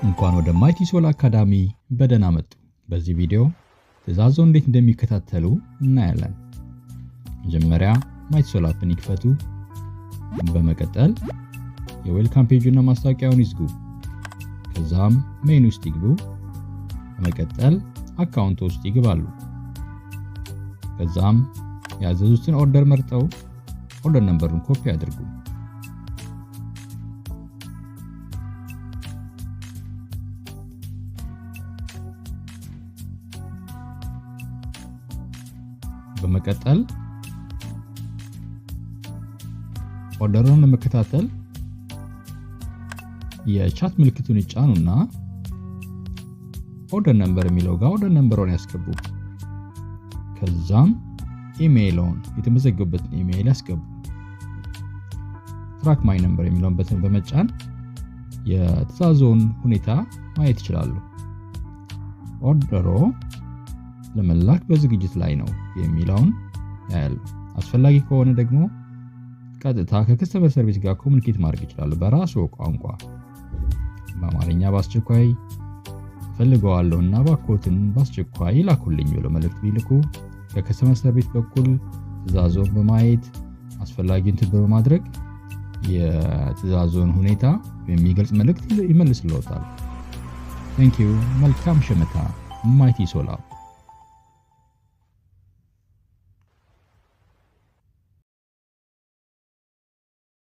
እንኳን ወደ ማይቲ ሶል አካዳሚ በደህና መጡ። በዚህ ቪዲዮ ትዕዛዙን እንዴት እንደሚከታተሉ እናያለን። መጀመሪያ ማይቲ ሶል አፕን ይክፈቱ። በመቀጠል የዌልካም ፔጁና ማስታወቂያውን ይዝጉ። ከዛም ሜኑ ውስጥ ይግቡ። በመቀጠል አካውንት ውስጥ ይገባሉ። ከዛም ያዘዙትን ኦርደር መርጠው ኦርደር ነምበሩን ኮፒ አድርጉ። በመቀጠል ኦርደሩን ለመከታተል የቻት ምልክቱን ይጫኑና ኦርደር ነምበር የሚለው ጋር ኦርደር ነምበሩን ያስገቡ። ከዛም ኢሜይሉን የተመዘገቡበትን ኢሜይል ያስገቡ። ትራክ ማይ ነምበር የሚለውን በተን በመጫን የትዕዛዙን ሁኔታ ማየት ይችላሉ። ኦርደሩ ለመላክ በዝግጅት ላይ ነው የሚለውን ያያሉ። አስፈላጊ ከሆነ ደግሞ ቀጥታ ከከስተመር ሰርቪስ ጋር ኮሙኒኬት ማድረግ ይችላሉ በራሱ ቋንቋ። በአማርኛ በአስቸኳይ ፈልገዋለሁና ባኮትን በአስቸኳይ ላኩልኝ ብለው መልእክት ቢልኩ ከከስተመር ሰርቪስ በኩል ትዕዛዙን በማየት አስፈላጊውን ትብብር በማድረግ የትዕዛዙን ሁኔታ የሚገልጽ መልእክት ይመልስልዎታል። ቴንክ ዩ። መልካም ሸመታ። ማይቲ ሶል አፕ